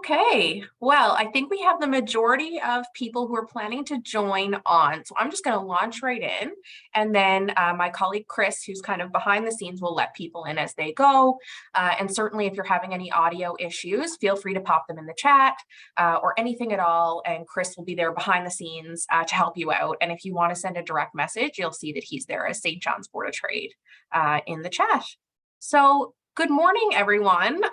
Okay, well, I think we have the majority of people who are planning to join on. So I'm just going to launch right in. And then my colleague Chris, who's kind of behind the scenes, will let people in as they go. And certainly if you're having any audio issues, feel free to pop them in the chat or anything at all. And Chris will be there behind the scenes to help you out. And if you want to send a direct message, you'll see that he's there as St. John's Board of Trade in the chat. So good morning, everyone.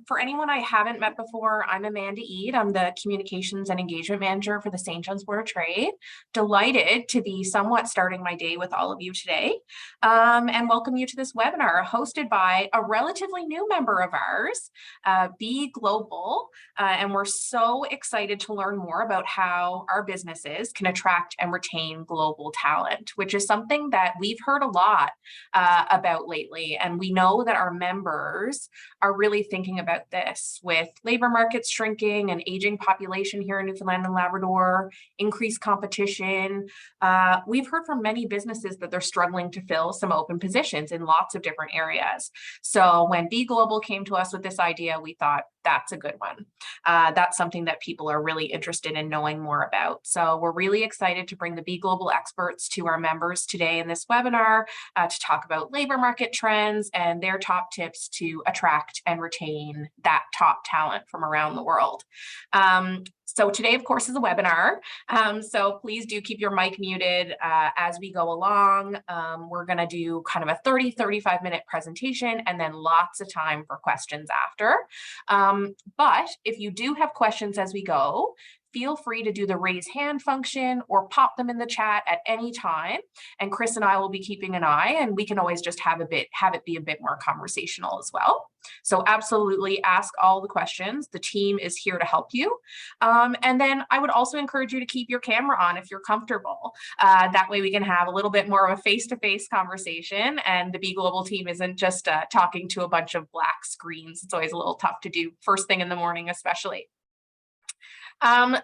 For anyone I haven't met before, I'm Amanda Eade. I'm the Communications and Engagement Manager for the St. John's Board of Trade. Delighted to be somewhat starting my day with all of you today and welcome you to this webinar hosted by a relatively new member of ours, BeGlobal. And we're so excited to learn more about how our businesses can attract and retain global talent, which is something that we've heard a lot about lately. And we know that our members are really thinking about this with labor markets shrinking, an aging population here in Newfoundland and Labrador, increased competition. We've heard from many businesses that they're struggling to fill some open positions in lots of different areas. So when BeGlobal came to us with this idea, we thought that's a good one. That's something that people are really interested in knowing more about. So we're really excited to bring the BeGlobal experts to our members today in this webinar to talk about labor market trends and their top tips to attract and retain that top talent from around the world. So today, of course, is a webinar. So please do keep your mic muted as we go along. We're going to do kind of a 35 minute presentation and then lots of time for questions after. But if you do have questions as we go, feel free to do the raise hand function or pop them in the chat at any time. And Chris and I will be keeping an eye, and we can always just have it be a bit more conversational as well. So absolutely ask all the questions. The team is here to help you. And then I would also encourage you to keep your camera on if you're comfortable. That way we can have a little bit more of a face-to-face conversation, and the BeGlobal team isn't just talking to a bunch of black screens. It's always a little tough to do first thing in the morning, especially.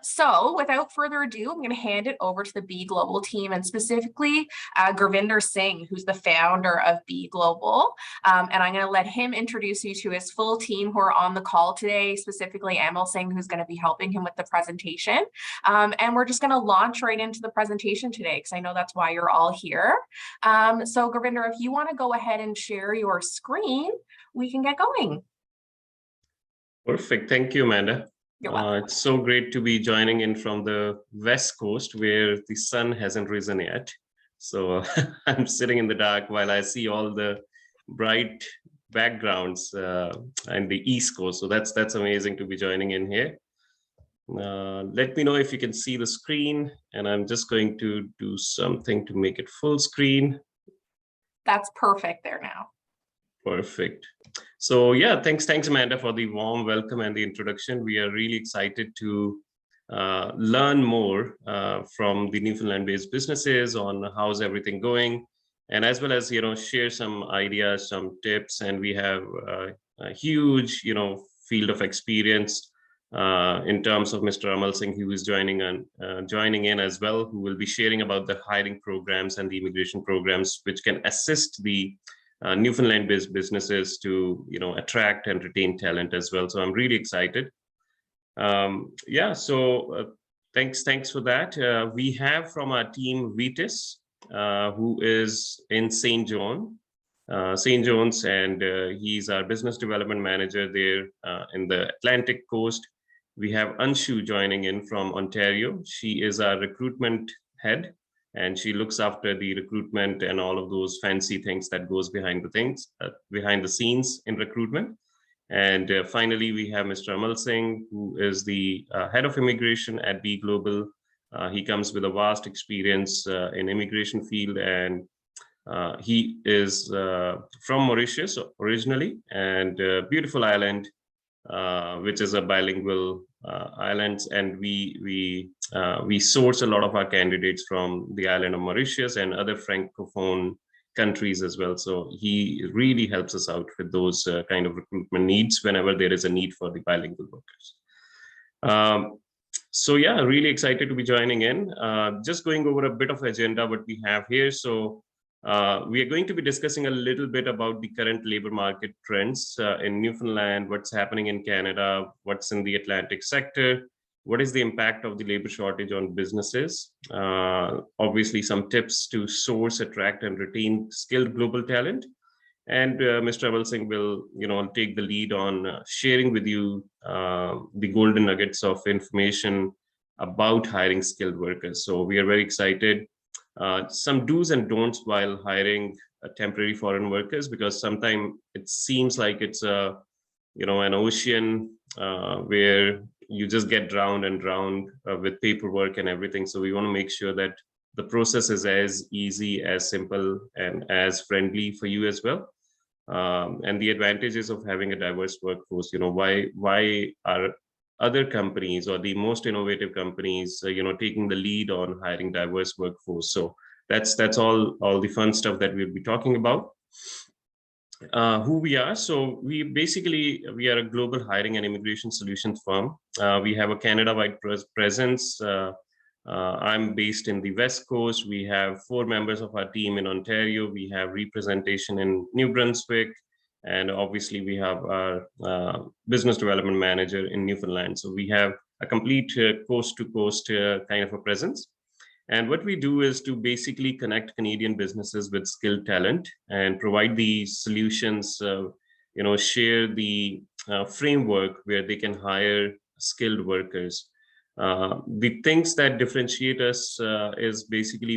So without further ado, I'm going to hand it over to the BeGlobal team, and specifically Gurvinder Singh, who's the founder of BeGlobal. And I'm going to let him introduce you to his full team who are on the call today, specifically Amal Singh, who's going to be helping him with the presentation. And we're just going to launch right into the presentation today, because I know that's why you're all here. So Gurvinder, if you want to go ahead and share your screen, we can get going. Perfect. Thank you, Amanda. It's so great to be joining in from the West Coast where the sun hasn't risen yet. So I'm sitting in the dark while I see all the bright backgrounds and the East Coast. So that's amazing to be joining in here. Let me know if you can see the screen, and I'm just going to do something to make it full screen. That's perfect there now. Perfect. So yeah, thanks Amanda for the warm welcome and the introduction. We are really excited to learn more from the Newfoundland-based businesses on how's everything going, and as well as share some ideas, some tips. And we have a huge field of experience in terms of Mr. Amal Singh, who is joining in as well, who will be sharing about the hiring programs and the immigration programs which can assist the Newfoundland-based businesses to attract and retain talent as well. So I'm really excited. Yeah, so thanks for that. We have from our team Vitis, who is in St. John's, and he's our business development manager there in the Atlantic coast. We have Anshu joining in from Ontario. She is our recruitment head, and she looks after the recruitment and all of those fancy things that goes behind the scenes in recruitment. And finally, we have Mr. Amal Singh, who is the head of immigration at BeGlobal. He comes with a vast experience in immigration field, and he is from Mauritius originally, and beautiful island, which is a bilingual island, and we source a lot of our candidates from the island of Mauritius and other francophone countries as well. So he really helps us out with those kind of recruitment needs whenever there is a need for the bilingual workers. So yeah, really excited to be joining in. Just going over a bit of agenda what we have here. So We are going to be discussing a little bit about the current labor market trends in Newfoundland, what's happening in Canada, what's in the Atlantic sector, what is the impact of the labor shortage on businesses, obviously some tips to source, attract, and retain skilled global talent. And Mr. Amal Singh will, take the lead on sharing with you the golden nuggets of information about hiring skilled workers. So we are very excited. Some do's and don'ts while hiring temporary foreign workers, because sometimes it seems like it's an ocean where you just get drowned and drowned with paperwork and everything. So we want to make sure that the process is as easy, as simple, and as friendly for you as well. And the advantages of having a diverse workforce. Why are other companies or the most innovative companies taking the lead on hiring diverse workforce? So that's all the fun stuff that we'll be talking about. Who we are. So we are a global hiring and immigration solutions firm. We have a Canada-wide presence. I'm based in the West Coast. We have 4 members of our team in Ontario. We have representation in New Brunswick. And obviously we have our business development manager in Newfoundland. So we have a complete coast to coast kind of a presence. And what we do is to basically connect Canadian businesses with skilled talent and provide the solutions, share the framework where they can hire skilled workers. The things that differentiate us is basically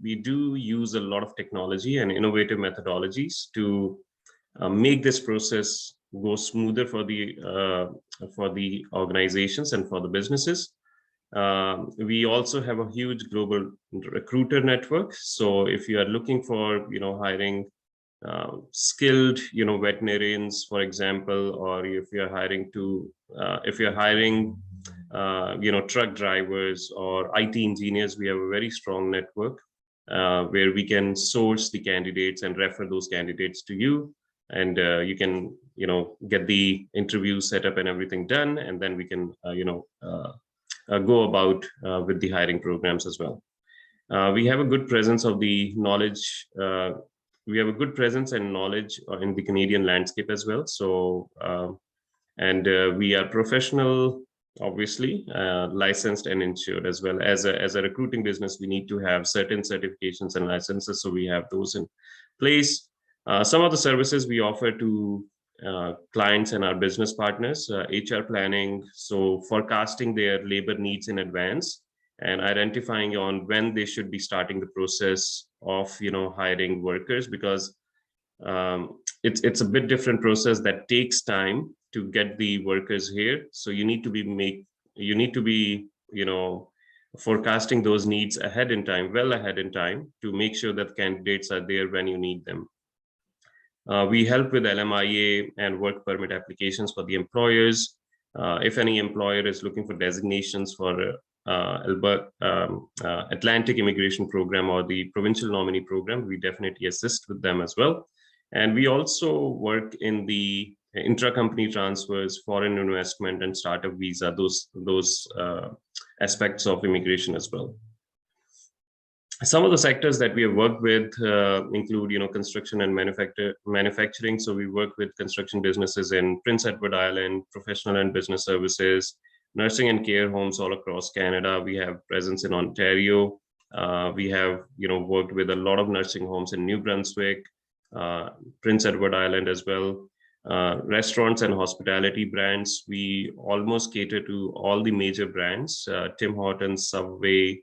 we do use a lot of technology and innovative methodologies to make this process go smoother for the organizations and for the businesses. We also have a huge global recruiter network. So if you are looking for, hiring skilled, veterinarians, for example, or if you're hiring truck drivers or IT engineers, we have a very strong network where we can source the candidates and refer those candidates to you. And you can, get the interview set up and everything done. And then we can, go about with the hiring programs as well. We have a good presence of the knowledge. We have a good presence and knowledge in the Canadian landscape as well. So, we are professional, obviously, licensed and insured as well. As a recruiting business, we need to have certain certifications and licenses. So we have those in place. Some of the services we offer to clients and our business partners, HR planning, so forecasting their labor needs in advance and identifying on when they should be starting the process of hiring workers, because it's a bit different process that takes time to get the workers here. So you need to be forecasting those needs well ahead in time, to make sure that candidates are there when you need them. We help with LMIA and work permit applications for the employers. If any employer is looking for designations for Atlantic Immigration Program or the Provincial Nominee Program, we definitely assist with them as well. And we also work in the intra-company transfers, foreign investment, and startup visa, those aspects of immigration as well. Some of the sectors that we have worked with include, construction and manufacturing. So we work with construction businesses in Prince Edward Island, professional and business services, nursing and care homes all across Canada. We have presence in Ontario. We have, worked with a lot of nursing homes in New Brunswick, Prince Edward Island as well. Restaurants and hospitality brands, we almost cater to all the major brands, Tim Hortons, Subway,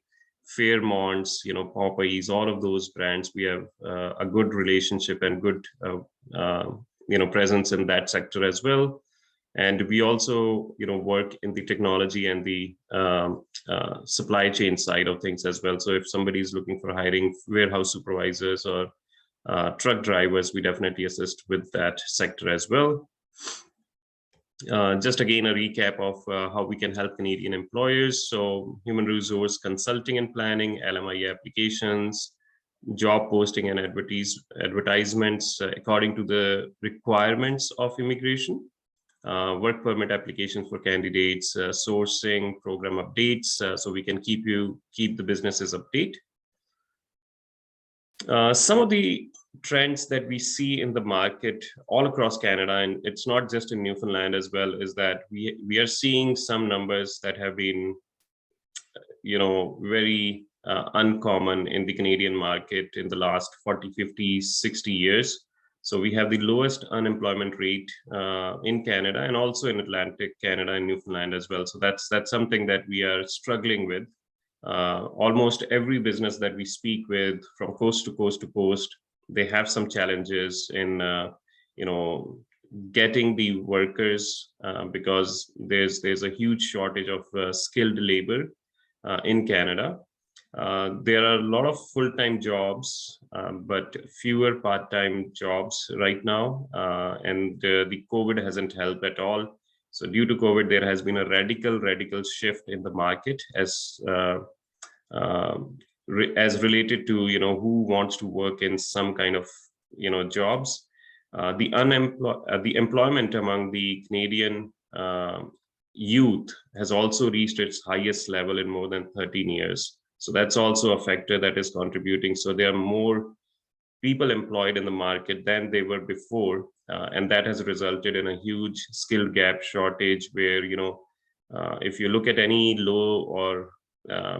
Fairmonts, Popeyes, all of those brands. We have a good relationship and good, presence in that sector as well. And we also, work in the technology and the supply chain side of things as well. So if somebody is looking for hiring warehouse supervisors or truck drivers, we definitely assist with that sector as well. Just again, a recap of how we can help Canadian employers. So human resource consulting and planning, LMI applications, job posting and advertisements according to the requirements of immigration, work permit applications for candidates, sourcing, program updates, so we can keep the businesses update. Some of the trends that we see in the market all across Canada, and it's not just in Newfoundland as well, is that we are seeing some numbers that have been, very uncommon in the Canadian market in the last 40, 50, 60 years. So we have the lowest unemployment rate in Canada and also in Atlantic Canada and Newfoundland as well. So that's something that we are struggling with. Almost every business that we speak with from coast to coast to coast, they have some challenges in, getting the workers because there's a huge shortage of skilled labor in Canada. There are a lot of full-time jobs, but fewer part-time jobs right now, and the COVID hasn't helped at all. So due to COVID, there has been a radical shift in the market uh, as related to who wants to work in some kind of jobs. The employment among the Canadian youth has also reached its highest level in more than 13 years. So that's also a factor that is contributing. So there are more people employed in the market than they were before, and that has resulted in a huge skill gap shortage where if you look at any low or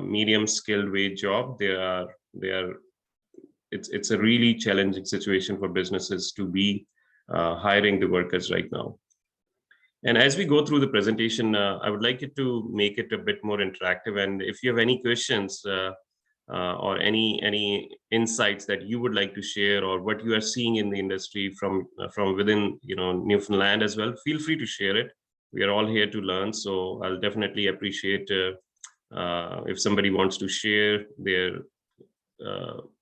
medium skilled wage job, it's a really challenging situation for businesses to be hiring the workers right now. And as we go through the presentation, I would like it to make it a bit more interactive. And if you have any questions or any insights that you would like to share, or what you are seeing in the industry from within Newfoundland as well, feel free to share it. We are all here to learn, so I'll definitely appreciate if somebody wants to share their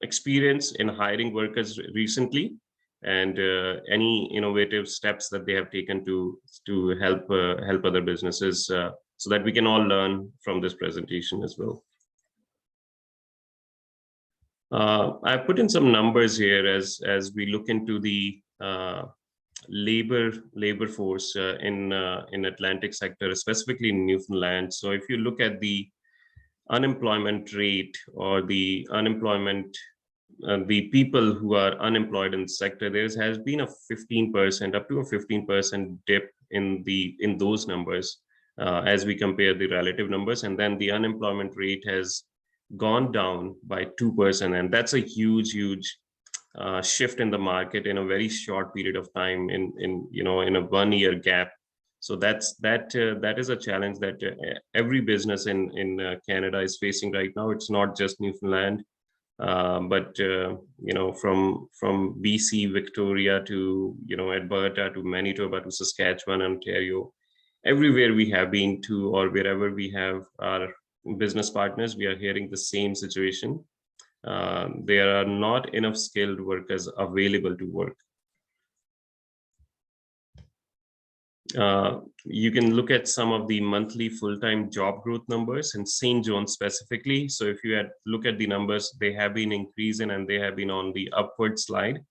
experience in hiring workers recently, and any innovative steps that they have taken to help other businesses, so that we can all learn from this presentation as well. I put in some numbers here as we look into the labor force in Atlantic sector, specifically in Newfoundland. So if you look at the unemployment rate, or the unemployment, the people who are unemployed in the sector, there has been a 15%, up to a 15% dip in those numbers as we compare the relative numbers, and then the unemployment rate has gone down by 2%, and that's a huge shift in the market in a very short period of time, in a 1 year gap. So that is a challenge that every business in Canada is facing right now. It's not just Newfoundland, but from BC, Victoria to Alberta to Manitoba to Saskatchewan, Ontario, everywhere we have been to, or wherever we have our business partners, we are hearing the same situation. There are not enough skilled workers available to work. You can look at some of the monthly full-time job growth numbers in St. John specifically. So if you look at the numbers, they have been increasing and they have been on the upward slide.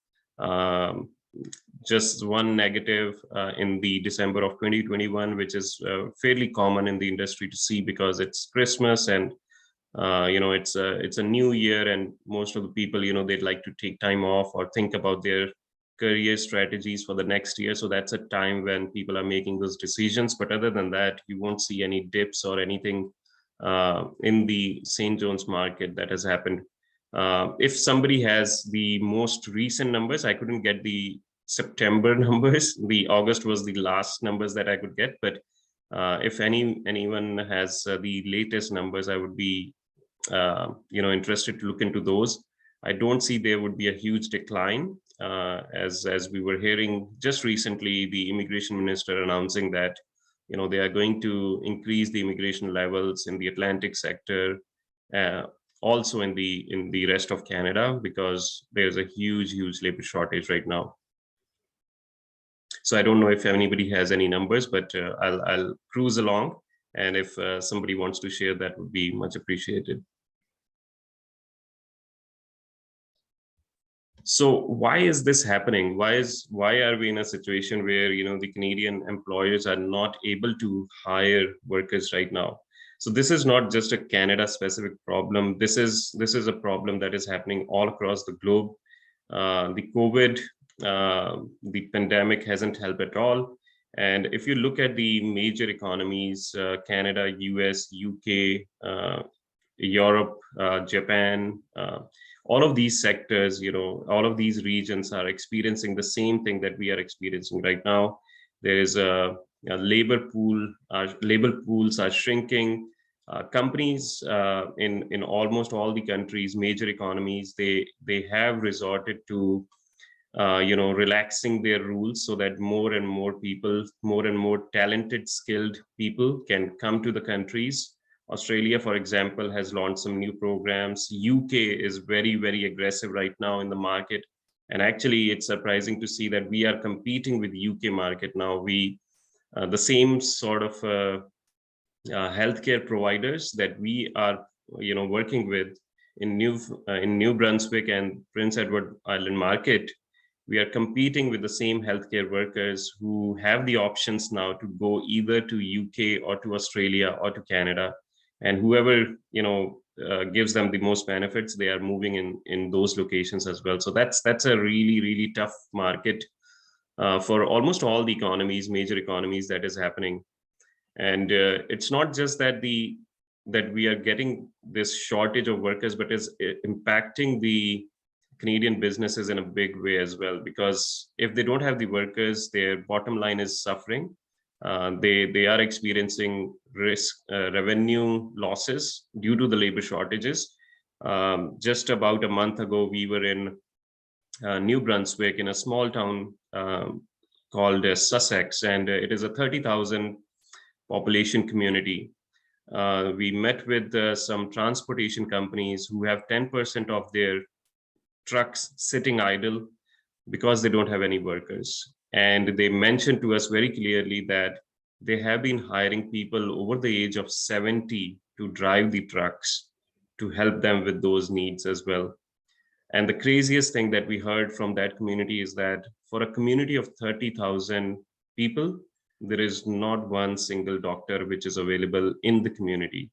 Just one negative in the December of 2021, which is fairly common in the industry to see, because it's Christmas and it's a new year, and most of the people they'd like to take time off or think about their career strategies for the next year. So that's a time when people are making those decisions. But other than that, you won't see any dips or anything in the St. John's market that has happened. If somebody has the most recent numbers, I couldn't get the September numbers. The August was the last numbers that I could get. But if anyone has the latest numbers, I would be interested to look into those. I don't see there would be a huge decline, as we were hearing just recently, the immigration minister announcing that they are going to increase the immigration levels in the Atlantic sector, also in the rest of Canada, because there's a huge labor shortage right now. So I don't know if anybody has any numbers, but I'll cruise along, and if somebody wants to share, that would be much appreciated. So why is this happening? Why are we in a situation where the Canadian employers are not able to hire workers right now? So this is not just a Canada specific problem. This is a problem that is happening all across the globe. The COVID, the pandemic hasn't helped at all. And if you look at the major economies, Canada, US, UK, Europe, Japan, all of these sectors, all of these regions are experiencing the same thing that we are experiencing right now. There is a labor pool, labor pools are shrinking. Companies in almost all the countries, major economies, they have resorted to relaxing their rules so that more and more people, more and more talented, skilled people can come to the countries. Australia, for example, has launched some new programs. UK is very, very aggressive right now in the market. And actually, it's surprising to see that we are competing with UK market now. The same sort of healthcare providers that we are, working with in New Brunswick and Prince Edward Island market, we are competing with the same healthcare workers who have the options now to go either to UK or to Australia or to Canada, and whoever gives them the most benefits, they are moving in those locations as well. So that's a really, really tough market for almost all the economies, major economies, that is happening. And it's not just that we are getting this shortage of workers, but it's impacting the Canadian businesses in a big way as well, because if they don't have the workers, their bottom line is suffering. They are experiencing revenue losses due to the labor shortages. Just about a month ago, we were in New Brunswick in a small town called Sussex, and it is a 30,000 population community. We met with some transportation companies who have 10% of their trucks sitting idle because they don't have any workers. And they mentioned to us very clearly that they have been hiring people over the age of 70 to drive the trucks to help them with those needs as well. And the craziest thing that we heard from that community is that for a community of 30,000 people, there is not one single doctor which is available in the community.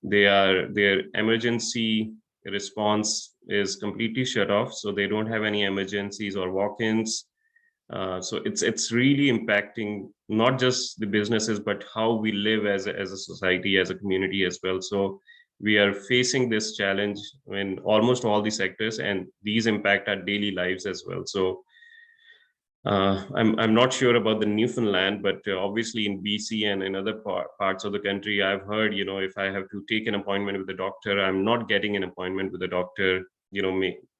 Their emergency response is completely shut off, so they don't have any emergencies or walk-ins. So it's really impacting not just the businesses, but how we live as a society, as a community as well. So we are facing this challenge in almost all the sectors, and these impact our daily lives as well. So I'm not sure about the Newfoundland, but obviously in BC and in other parts of the country, I've heard, if I have to take an appointment with a doctor, I'm not getting an appointment with a doctor,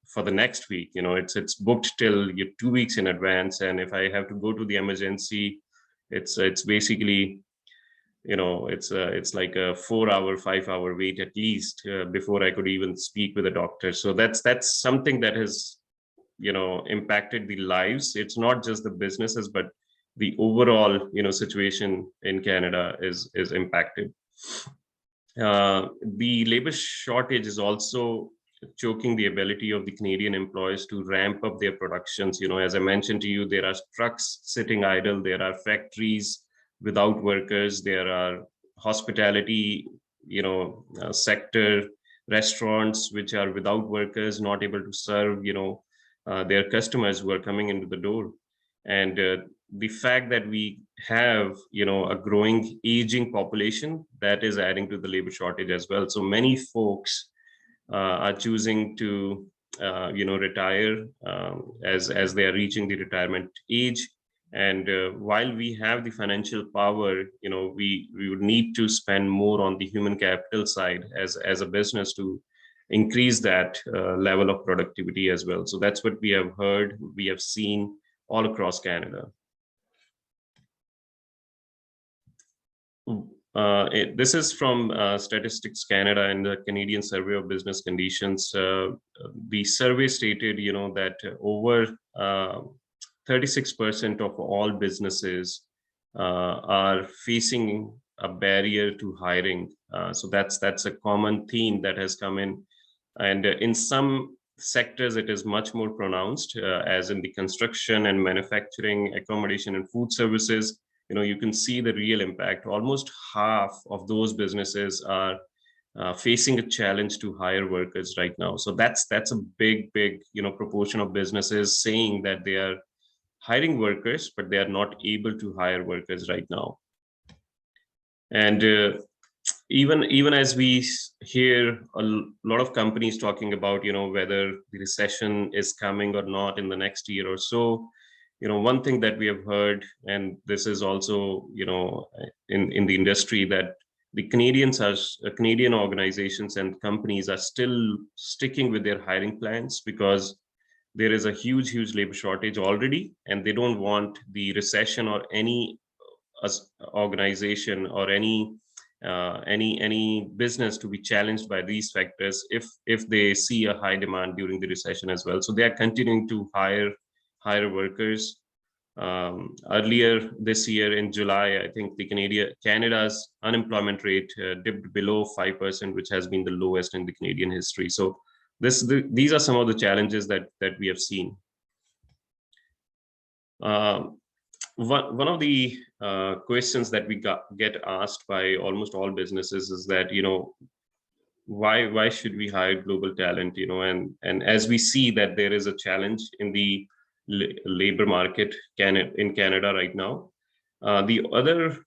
for the next week. It's booked till 2 weeks in advance, and if I have to go to the emergency, it's basically, it's like a 4-hour, 5-hour wait at least before I could even speak with a doctor. So that's something that has impacted the lives. It's not just the businesses, but the overall situation in Canada is impacted. The labor shortage is also choking the ability of the Canadian employers to ramp up their productions. As I mentioned to you, there are trucks sitting idle, there are factories without workers, there are hospitality sector, restaurants which are without workers, not able to serve their customers who are coming into the door. And the fact that we have a growing aging population, that is adding to the labor shortage as well. So many folks are choosing to retire as they are reaching the retirement age. And while we have the financial power, we would need to spend more on the human capital side as a business to increase that level of productivity as well. So that's what we have heard, we have seen all across Canada. This is from Statistics Canada and the Canadian Survey of Business Conditions. The survey stated, that over 36% of all businesses are facing a barrier to hiring. So that's a common theme that has come in. And in some sectors, it is much more pronounced, as in the construction and manufacturing, accommodation and food services. you can see the real impact. Almost half of those businesses are facing a challenge to hire workers right now. So that's a big proportion of businesses saying that they are hiring workers, but they are not able to hire workers right now. And even as we hear a lot of companies talking about whether the recession is coming or not in the next year or so, one thing that we have heard, and this is also in the industry, that the Canadian organizations and companies are still sticking with their hiring plans because there is a huge labor shortage already, and they don't want the recession or any organization or any business to be challenged by these factors if they see a high demand during the recession as well. So they are continuing to hire workers. Earlier this year in July, I think Canada's unemployment rate dipped below 5%, which has been the lowest in the Canadian history. So these are some of the challenges that we have seen. One of the questions that we get asked by almost all businesses is that why should we hire global talent, and as we see that there is a challenge in the labor market in Canada right now. The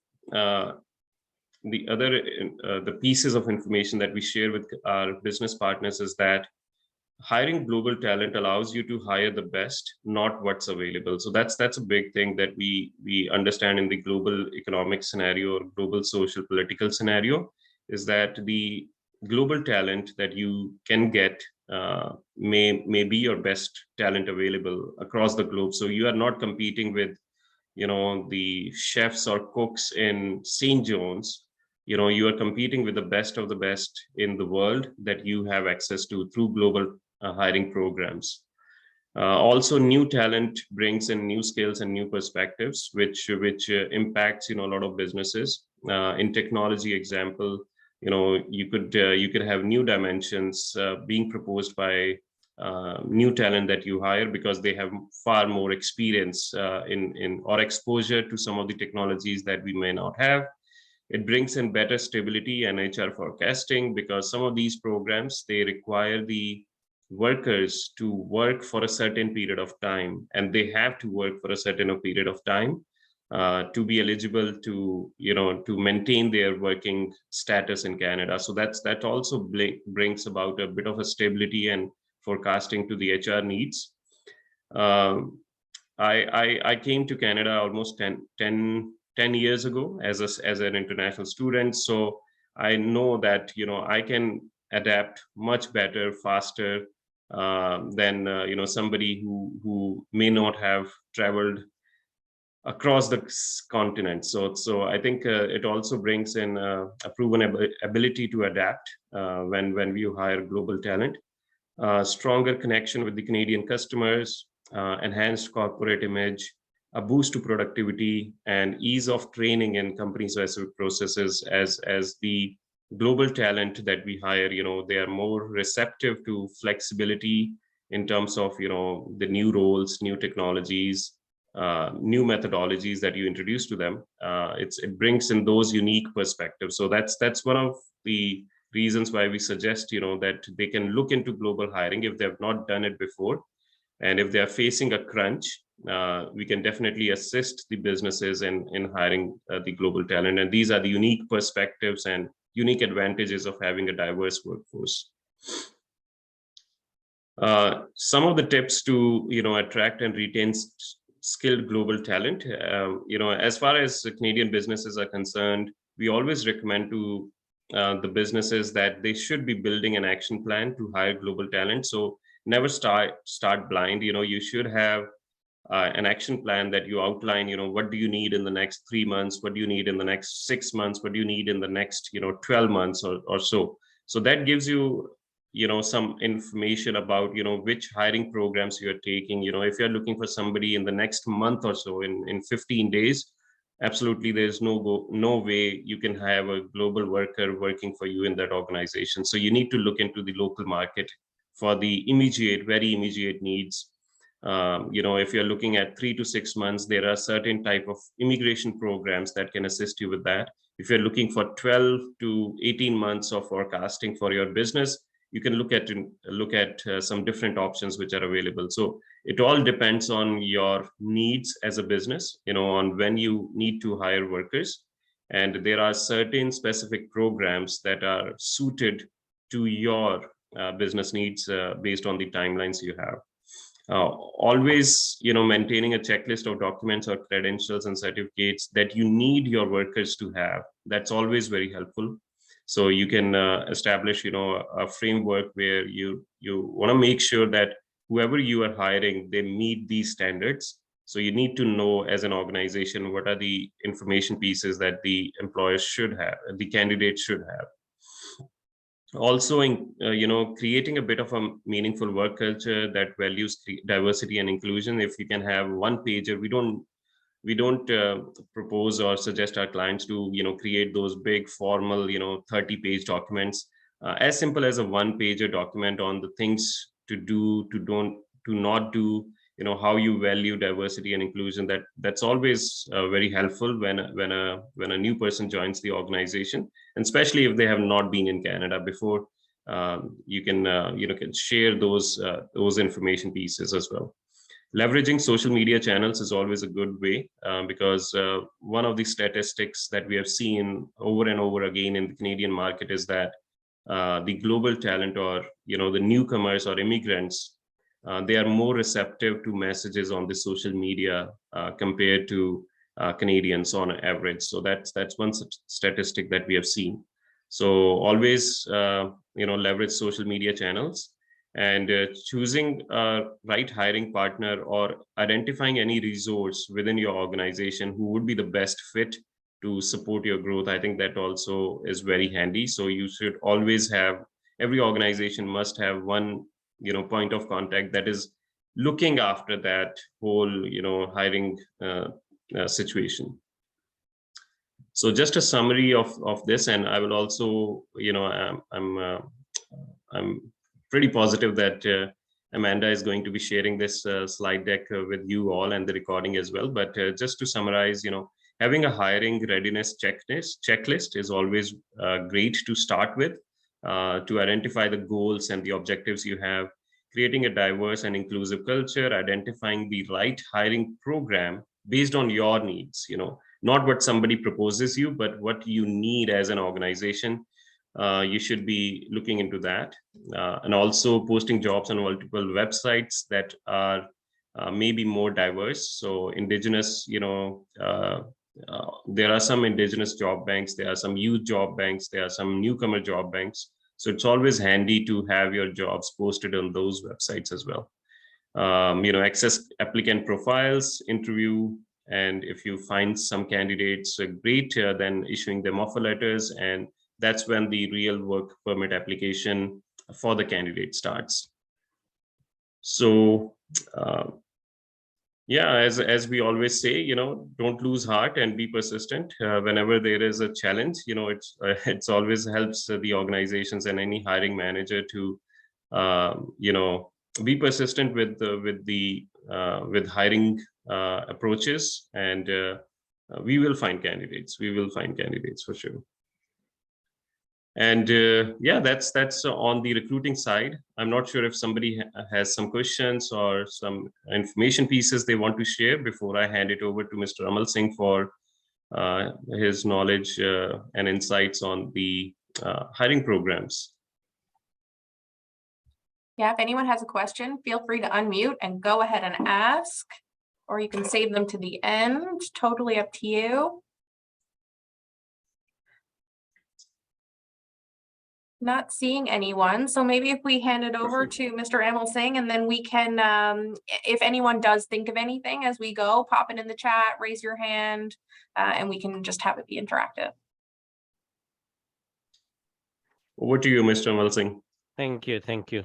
pieces of information that we share with our business partners is that hiring global talent allows you to hire the best, not what's available. So that's a big thing that we understand in the global economic scenario or global social political scenario, is that the global talent that you can get may be your best talent available across the globe. So you are not competing with the chefs or cooks in St. John's. You are competing with the best of the best in the world that you have access to through global hiring programs. Also, new talent brings in new skills and new perspectives, which impacts a lot of businesses. In technology example, you could have new dimensions being proposed by new talent that you hire because they have far more experience in or exposure to some of the technologies that we may not have. It brings in better stability and HR forecasting because some of these programs, they require the workers to work for a certain period of time, and they have to work for a certain period of time to be eligible to to maintain their working status in Canada. So that also brings about a bit of a stability and forecasting to the HR needs. I came to Canada almost 10 years ago as an international student. So I know that I can adapt much better, faster than somebody who may not have traveled across the continent. So I think it also brings in a proven ability to adapt when you hire global talent. Stronger connection with the Canadian customers, enhanced corporate image, a boost to productivity, and ease of training in company-specific processes. As the global talent that we hire, they are more receptive to flexibility in terms of the new roles, new technologies, new methodologies that you introduce to them. It brings in those unique perspectives. So that's one of the reasons why we suggest that they can look into global hiring if they have not done it before, and if they are facing a crunch, we can definitely assist the businesses in hiring the global talent. And these are the unique perspectives and unique advantages of having a diverse workforce. Some of the tips to attract and retain skilled global talent. As far as Canadian businesses are concerned, we always recommend to the businesses that they should be building an action plan to hire global talent. So never start blind. You should have an action plan that you outline. What do you need in the next 3 months? What do you need in the next 6 months? What do you need in the next 12 months or so? So that gives you some information about which hiring programs you're taking. If you're looking for somebody in the next month or so, in 15 days, absolutely there's no way you can have a global worker working for you in that organization. So you need to look into the local market for the very immediate needs. If you're looking at 3 to 6 months, there are certain type of immigration programs that can assist you with that. If you're looking for 12 to 18 months of forecasting for your business, you can look at some different options which are available. So it all depends on your needs as a business, on when you need to hire workers. And there are certain specific programs that are suited to your business needs based on the timelines you have. Always, maintaining a checklist of documents or credentials and certificates that you need your workers to have. That's always very helpful. So you can establish, a framework where you want to make sure that whoever you are hiring, they meet these standards. So you need to know as an organization what are the information pieces that the employers should have, the candidates should have. Also, in creating a bit of a meaningful work culture that values diversity and inclusion. If you can have one pager, we don't propose or suggest our clients to create those big formal 30-page documents. As simple as a one pager document on the things to do, to not do, how you value diversity and inclusion. That's always very helpful when a new person joins the organization, and especially if they have not been in Canada before. You can share those information pieces as well. Leveraging social media channels is always a good way, because one of the statistics that we have seen over and over again in the Canadian market is that the global talent, or the newcomers or immigrants, they are more receptive to messages on the social media compared to Canadians on average. So that's one statistic that we have seen. So always leverage social media channels, and choosing a right hiring partner or identifying any resource within your organization who would be the best fit to support your growth. I think that also is very handy. So you should always have, every organization must have one point of contact that is looking after that whole hiring situation. So just a summary of this, and I will also I'm pretty positive that Amanda is going to be sharing this slide deck with you all, and the recording as well. But just to summarize, having a hiring readiness checklist is always great to start with, to identify the goals and the objectives you have, creating a diverse and inclusive culture, identifying the right hiring program based on your needs, not what somebody proposes you, but what you need as an organization. You should be looking into that, and also posting jobs on multiple websites that are maybe more diverse. So indigenous, there are some indigenous job banks, there are some youth job banks, there are some newcomer job banks. So it's always handy to have your jobs posted on those websites as well. Access applicant profiles, interview, and if you find some candidates great, then issuing them offer letters, and that's when the real work permit application for the candidate starts. So yeah, as we always say, don't lose heart and be persistent. Whenever there is a challenge, it's always helps the organizations and any hiring manager to be persistent with hiring approaches, and we will find candidates. We will find candidates for sure. And yeah, that's on the recruiting side. I'm not sure if somebody has some questions or some information pieces they want to share before I hand it over to Mr. Amal Singh for his knowledge and insights on the hiring programs. Yeah, if anyone has a question, feel free to unmute and go ahead and ask, or you can save them to the end. Totally up to you. Not seeing anyone, so maybe if we hand it over to Mr. Amal Singh, and then we can, if anyone does think of anything as we go, pop it in the chat, raise your hand, and we can just have it be interactive. Over to you, Mr. Amal Singh. Thank you. Thank you.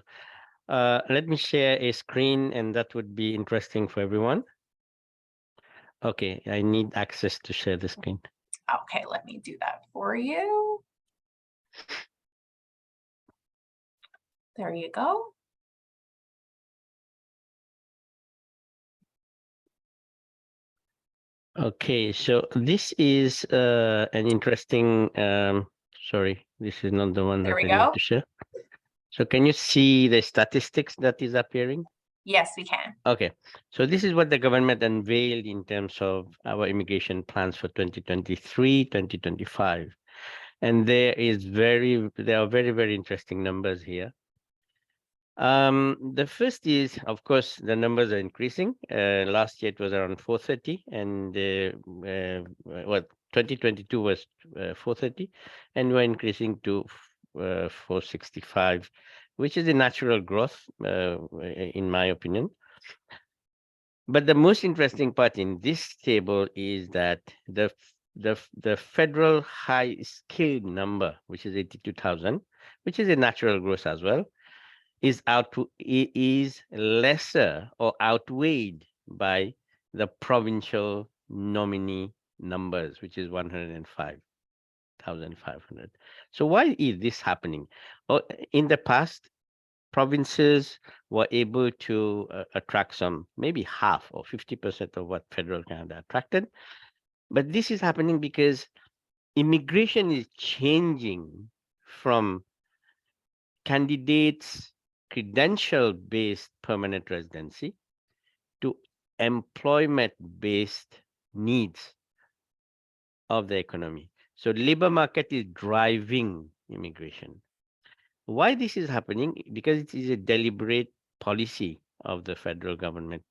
Let me share a screen, and that would be interesting for everyone. Okay, I need access to share the screen. Okay, let me do that for you. There you go. Okay, so this is an interesting, sorry, this is not the one There that we I need go. to share. So can you see the statistics that is appearing? Yes, we can. Okay, so this is what the government unveiled in terms of our immigration plans for 2023, 2025. And there are very, very interesting numbers here. The first is, of course, the numbers are increasing. Last year it was around 430, and well, 2022 was 430, and we're increasing to 465, which is a natural growth, in my opinion. But the most interesting part in this table is that the federal high skilled number, which is 82,000, which is a natural growth as well, is lesser or outweighed by the provincial nominee numbers, which is 105,500. So why is this happening? In the past, provinces were able to attract some, maybe half or 50% of what federal Canada attracted. But this is happening because immigration is changing from candidates' credential-based permanent residency to employment-based needs of the economy. So labor market is driving immigration. Why this is happening? Because it is a deliberate policy of the federal government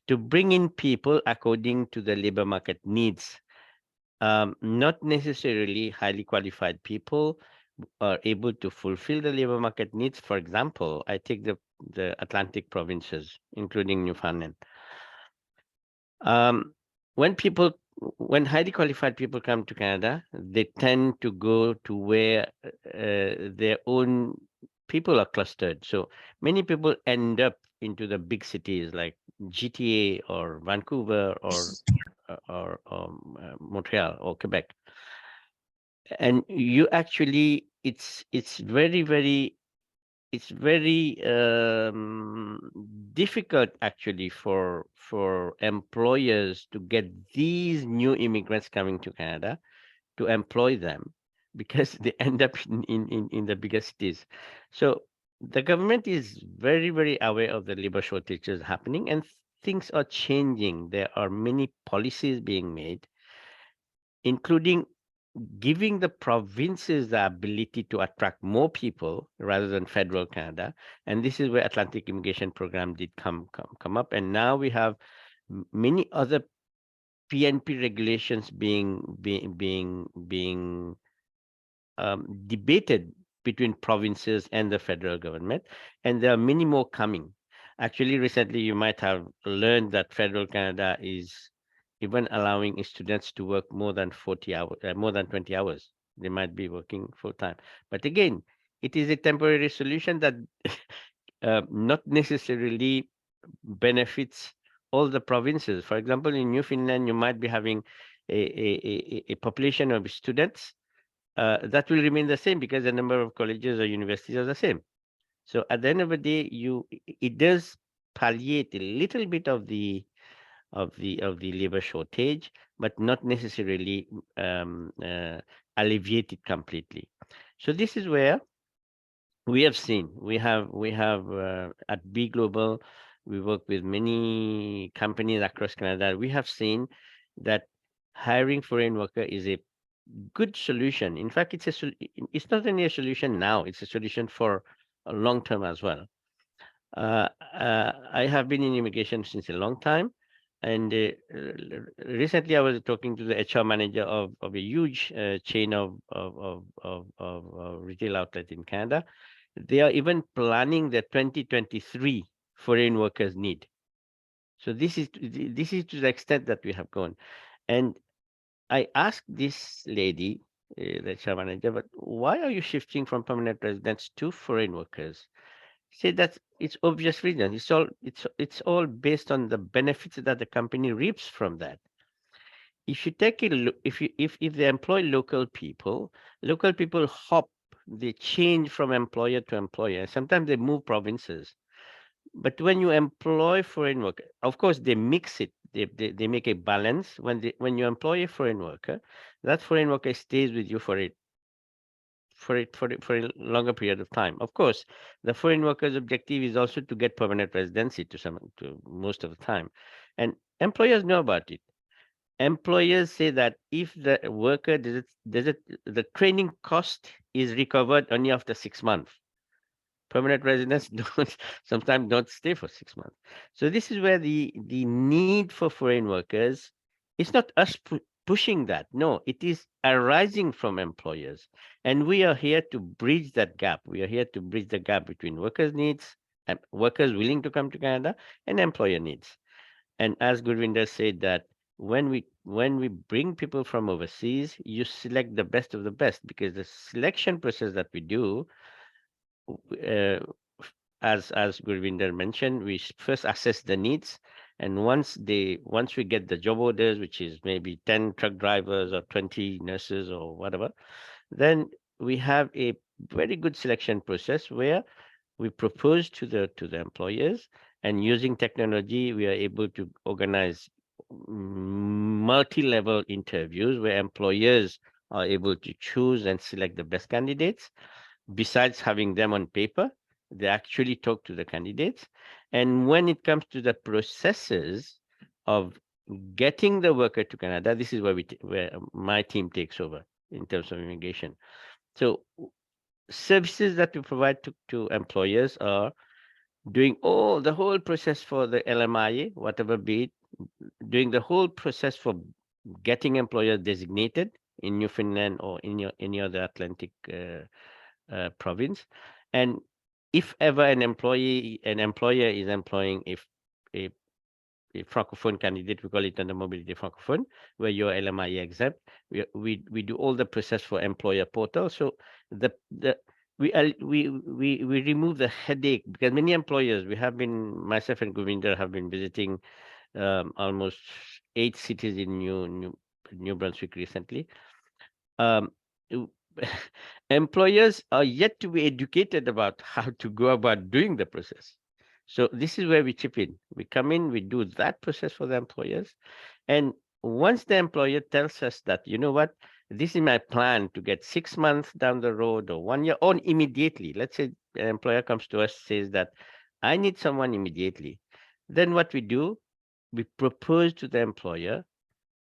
to bring in people according to the labor market needs. Not necessarily highly qualified people are able to fulfill the labor market needs. For example, I take the Atlantic provinces, including Newfoundland. Um, when highly qualified people come to Canada, they tend to go to where their own people are clustered. So many people end up into the big cities like GTA or Vancouver or Montreal or Quebec. And you actually, it's very difficult actually for employers to get these new immigrants coming to Canada to employ them because they end up in the bigger cities. So the government is very, very aware of the labor shortages happening, and things are changing. There are many policies being made, including giving the provinces the ability to attract more people rather than federal Canada. And this is where Atlantic Immigration Program did come up. And now we have many other PNP regulations being debated between provinces and the federal government, and there are many more coming. Actually, recently you might have learned that federal Canada is even allowing students to work more than 40 hours, more than 20 hours. They might be working full time. But again, it is a temporary solution that not necessarily benefits all the provinces. For example, in Newfoundland, you might be having a population of students that will remain the same because the number of colleges or universities are the same. So at the end of the day, it does palliate a little bit of the labor shortage, but not necessarily alleviate it completely. So this is where we have seen we have at BeGlobal, we work with many companies across Canada. We have seen that hiring foreign worker is a good solution. In fact, it's not only a solution now, it's a solution for a long term as well. I have been in immigration since a long time, and recently I was talking to the HR manager of a huge chain of retail outlet in Canada. They are even planning the 2023 foreign workers need. So this is to the extent that we have gone. And I asked this lady, the HR manager, but why are you shifting from permanent residents to foreign workers? Say that it's obvious reason. It's all based on the benefits that the company reaps from that. If you take a look, if they employ local people hop, they change from employer to employer. Sometimes they move provinces. But when you employ foreign workers, of course, they mix it. they make a balance. When you employ a foreign worker, that foreign worker stays with you for a longer period of time. Of course, the foreign worker's objective is also to get permanent residency to most of the time, and employers know about it. Employers say that if the worker the training cost is recovered only after 6 months. Permanent residents don't sometimes don't stay for 6 months. So this is where the need for foreign workers, it's not us pushing that. No, it is arising from employers. And we are here to bridge that gap. We are here to bridge the gap between workers' needs and workers willing to come to Canada and employer needs. And as Gurvinder said that when we bring people from overseas, you select the best of the best, because the selection process that we do, uh, as Gurvinder mentioned, we first assess the needs, and once we get the job orders, which is maybe 10 truck drivers or 20 nurses or whatever, then we have a very good selection process where we propose to the employers, and using technology, we are able to organize multi-level interviews where employers are able to choose and select the best candidates. Besides having them on paper, they actually talk to the candidates. And when it comes to the processes of getting the worker to Canada, this is where my team takes over in terms of immigration. So services that we provide to employers are doing the whole process for the LMIA, whatever be it, doing the whole process for getting employers designated in Newfoundland or in any other Atlantic province. And if ever an employer is employing a a francophone candidate, we call it under mobility francophone, where you're LMIA exempt. We do all the process for employer portal. So the we remove the headache, because many employers, myself and Govinder have been visiting almost 8 cities in New Brunswick recently. um, Employers are yet to be educated about how to go about doing the process. So this is where we chip in. We come in, we do that process for the employers. And once the employer tells us that, you know what, this is my plan to get 6 months down the road or 1 year, or immediately. Let's say an employer comes to us, says that I need someone immediately. Then what we do, we propose to the employer,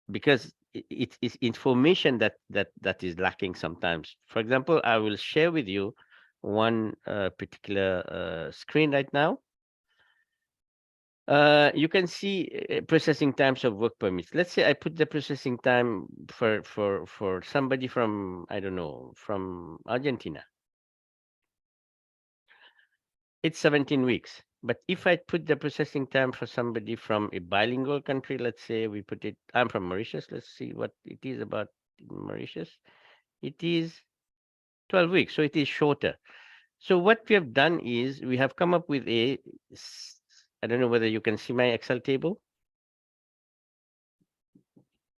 because it's information that is lacking sometimes. For example, I will share with you one particular screen right now. You can see processing times of work permits. Let's say I put the processing time for somebody from, I don't know, from Argentina. It's 17 weeks. But if I put the processing time for somebody from a bilingual country, let's say I'm from Mauritius. Let's see what it is about Mauritius. It is 12 weeks, so it is shorter. So what we have done is we have come up with I don't know whether you can see my Excel table.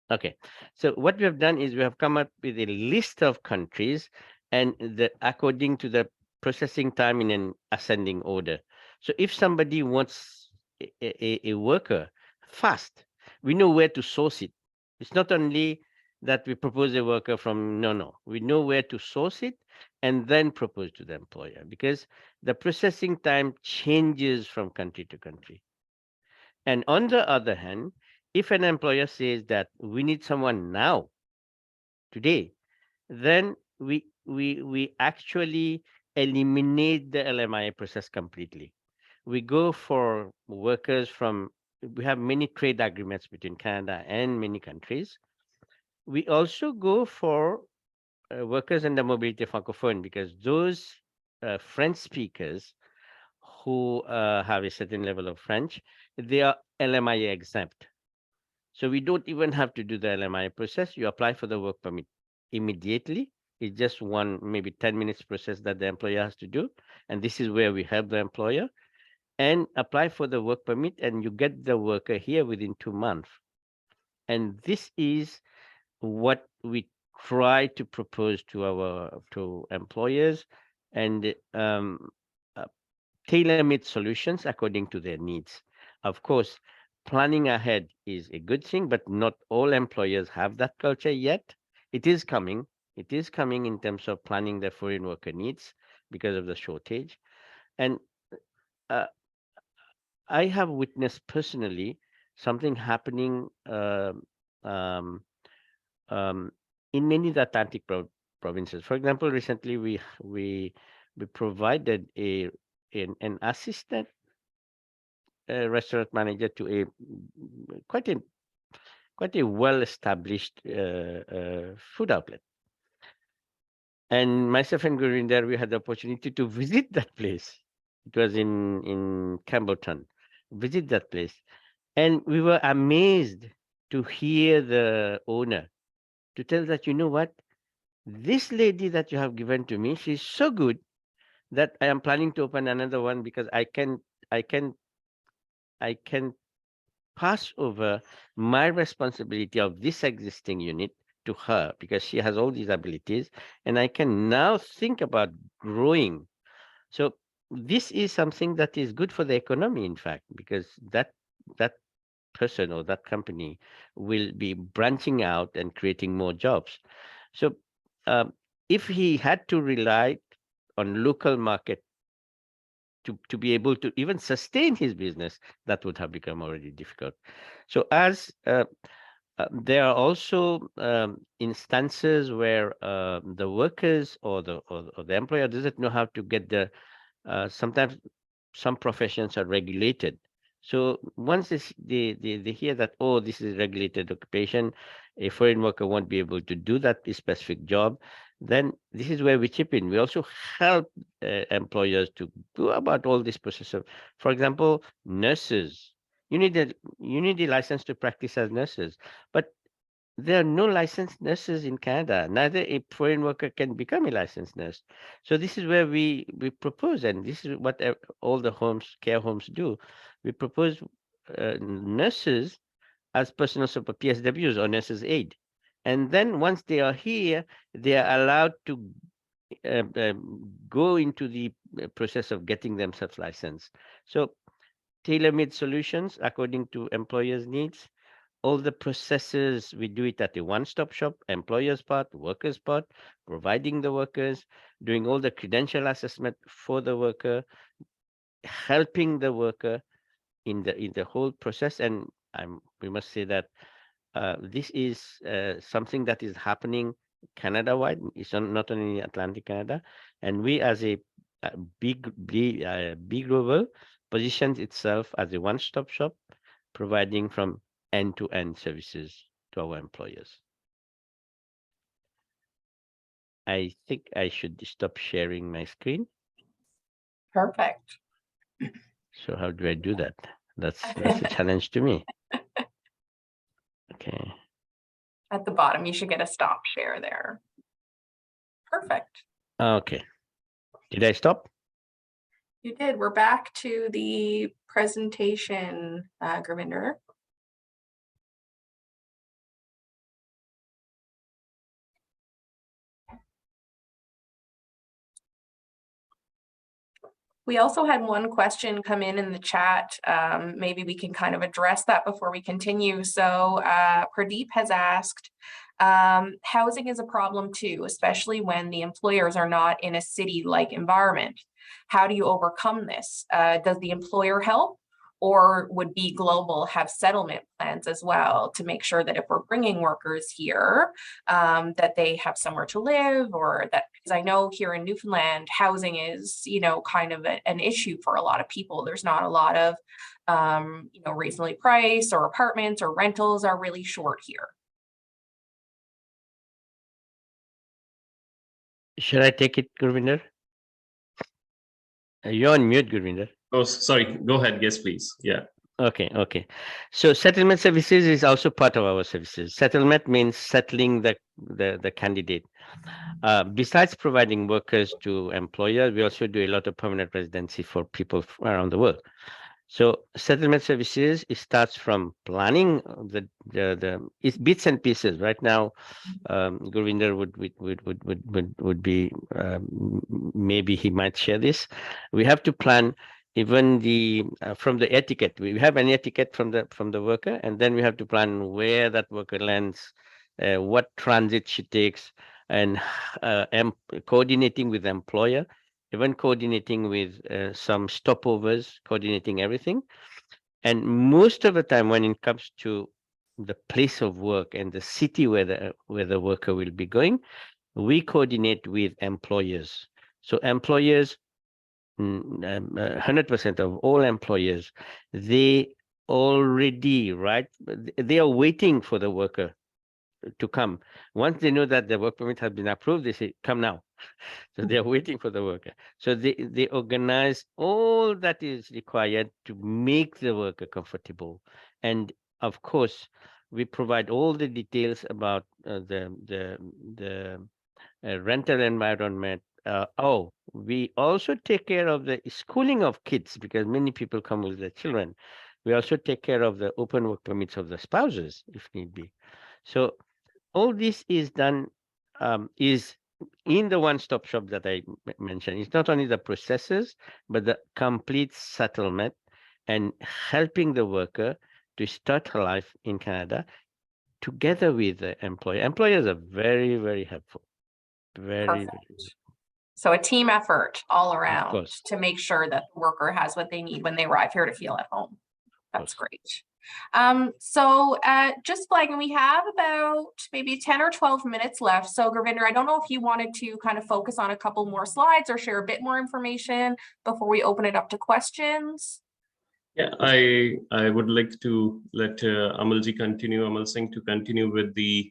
Okay, so what we have done is we have come up with a list of countries, and according to the processing time in an ascending order. So if somebody wants a worker fast, we know where to source it. It's not only that we propose a worker from, no, we know where to source it and then propose to the employer, because the processing time changes from country to country. And on the other hand, if an employer says that we need someone now, today, then we actually eliminate the LMIA process completely. We go for workers we have many trade agreements between Canada and many countries. We also go for workers under mobility francophone, because those French speakers who have a certain level of French, they are LMIA exempt. So we don't even have to do the LMIA process. You apply for the work permit immediately. It's just one, maybe 10 minutes process that the employer has to do. And this is where we help the employer and apply for the work permit, and you get the worker here within 2 months. And this is what we try to propose to employers, and tailor-made solutions according to their needs. Of course, planning ahead is a good thing, but not all employers have that culture yet. It is coming. It is coming in terms of planning their foreign worker needs because of the shortage. And uh, I have witnessed personally something happening um, um, in many of the Atlantic provinces. For example, recently we provided an assistant restaurant manager to a quite a quite a well-established food outlet. And myself and Gurinder, we had the opportunity to visit that place. It was in Campbellton. Visit that place, and we were amazed to hear the owner to tell that, you know what, this lady that you have given to me, she's so good that I am planning to open another one because I can I can pass over my responsibility of this existing unit to her because she has all these abilities, and I can now think about growing. So this is something that is good for the economy, in fact, because that person or that company will be branching out and creating more jobs. So um, if he had to rely on local market to be able to even sustain his business, that would have become already difficult. So as there are also instances where the workers or the employer doesn't know how to get the sometimes some professions are regulated. So once they hear that, oh, this is a regulated occupation, a foreign worker won't be able to do that specific job, then this is where we chip in. We also help employers to go about all this process of, for example, nurses. You need a you need a license to practice as nurses, but there are no licensed nurses in Canada. Neither a foreign worker can become a licensed nurse. So this is where we propose, and this is what all the care homes do. We propose nurses as personal support PSWs or nurses aid, and then once they are here, they are allowed to go into the process of getting themselves licensed. So tailor-made solutions according to employers' needs. All the processes, we do it at a one-stop shop, employer's part, worker's part, providing the workers, doing all the credential assessment for the worker, helping the worker in the whole process. And we must say that this is something that is happening Canada-wide. It's not only Atlantic Canada, and we as a BeGlobal positions itself as a one-stop shop, providing from end-to-end services to our employers. I think I should stop sharing my screen. Perfect. So how do I do that? That's a challenge to me. Okay. At the bottom, you should get a stop share there. Perfect. Okay. Did I stop? You did. We're back to the presentation, Gurvinder. We also had one question come in the chat. Maybe we can kind of address that before we continue. So Pradeep has asked, housing is a problem too, especially when the employers are not in a city-like environment. How do you overcome this? Does the employer help? Or would BeGlobal have settlement plans as well to make sure that if we're bringing workers here, that they have somewhere to live, or that, because I know here in Newfoundland, housing is, kind of an issue for a lot of people. There's not a lot of, reasonably priced, or apartments or rentals are really short here. Should I take it, Gurvinder? You're on mute, Gurvinder. Oh, sorry. Go ahead. Yes, please. Yeah. Okay. So settlement services is also part of our services. Settlement means settling the candidate. Besides providing workers to employers, we also do a lot of permanent residency for people around the world. So settlement services, it starts from planning it's bits and pieces. Right now, Gurvinder would be maybe he might share this. We have to plan even the from the etiquette. We have an etiquette from the worker, and then we have to plan where that worker lands, what transit she takes, and coordinating with the employer, even coordinating with some stopovers, coordinating everything. And most of the time, when it comes to the place of work and the city where the worker will be going, we coordinate with employers. So employers, 100% of all employers, they already, right? They are waiting for the worker to come. Once they know that the work permit has been approved, they say, come now. So they are waiting for the worker. So they organize all that is required to make the worker comfortable. And of course, we provide all the details about the rental environment. We also take care of the schooling of kids because many people come with their children. We also take care of the open work permits of the spouses if need be. So all this is done is in the one-stop shop that I mentioned. It's not only the processes, but the complete settlement and helping the worker to start her life in Canada together with the employer. Employers are very, very helpful. Very, Perfect. very, So a team effort all of around course, to make sure that the worker has what they need when they arrive here to feel at home. of That's course. great. Just flagging, we have about maybe 10 or 12 minutes left. So Gurvinder, I don't know if you wanted to kind of focus on a couple more slides or share a bit more information before we open it up to questions. Yeah, I would like to let Amal Singh to continue with the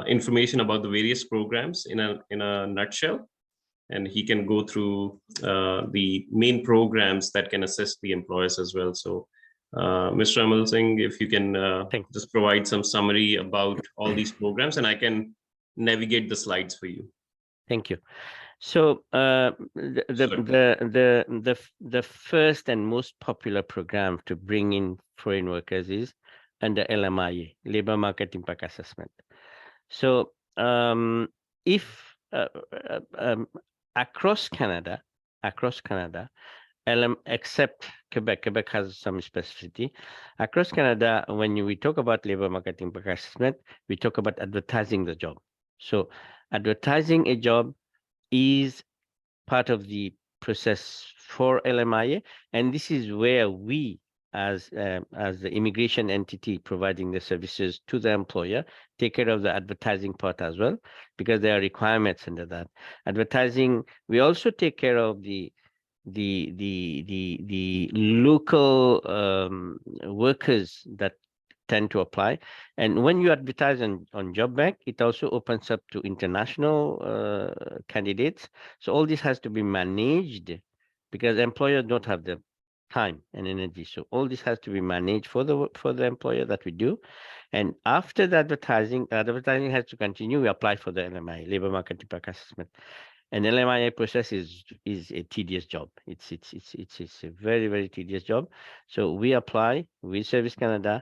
information about the various programs in a nutshell, and he can go through the main programs that can assist the employers as well. So, Mr. Amal Singh, if you can Thank just provide some summary about all these programs, and I can navigate the slides for you. Thank you. So the first and most popular program to bring in foreign workers is under LMIA, Labor Market Impact Assessment. So if across Canada, except Quebec, Quebec has some specificity. Across Canada, when we talk about labor market impact assessment, we talk about advertising the job. So advertising a job is part of the process for LMIA, and this is where we, as the immigration entity providing the services to the employer, take care of the advertising part as well, because there are requirements under that. Advertising, we also take care of the local workers that tend to apply. And when you advertise on Job Bank, it also opens up to international candidates. So all this has to be managed because employers don't have the time and energy. So all this has to be managed for the employer that we do. And after the advertising has to continue. We apply for the LMI, Labor Market Impact Assessment. An LMIA process is a tedious job. It's a very, very tedious job. So we apply with Service Canada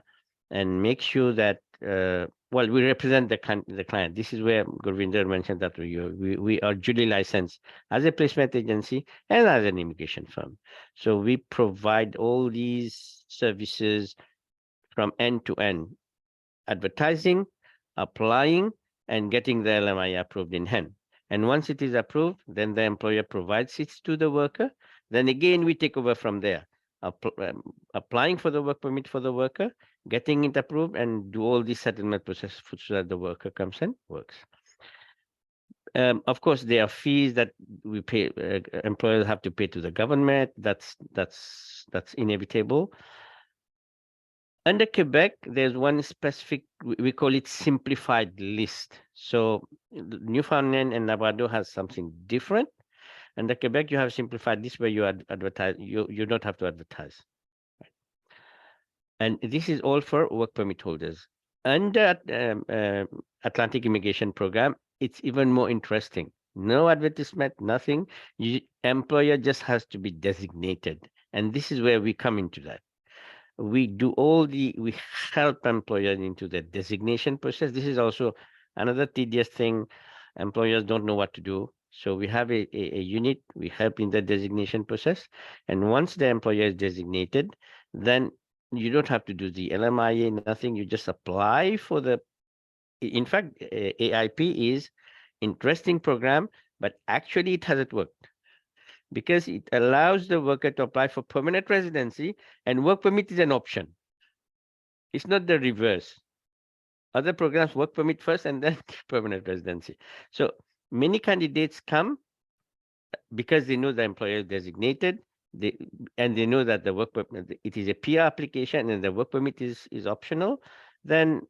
and make sure that well, we represent the client. This is where Gurvinder mentioned that we are duly licensed as a placement agency and as an immigration firm. So we provide all these services from end to end, advertising, applying, and getting the LMI approved in hand. And once it is approved, then the employer provides it to the worker. Then again, we take over from there, applying for the work permit for the worker, getting it approved, and do all the settlement process so that the worker comes and works. Of course, there are fees that we pay. Employers have to pay to the government. That's inevitable. Under Quebec, there's one specific, we call it simplified list. So Newfoundland and Labrador has something different. Under Quebec, you have simplified list where you advertise, you don't have to advertise. Right? And this is all for work permit holders. Under Atlantic Immigration Program, it's even more interesting. No advertisement, nothing. Employer just has to be designated. And this is where we come into that. We help employers into the designation process. This is also another tedious thing. Employers don't know what to do. So we have a unit, we help in the designation process. And once the employer is designated, then you don't have to do the LMIA, nothing. You just apply for the, in fact, AIP is interesting program, but actually it hasn't worked because it allows the worker to apply for permanent residency and work permit is an option. It's not the reverse. Other programs work permit first and then permanent residency. So many candidates come because they know the employer is designated, and they know that the work permit, it is a PR application and the work permit is optional, then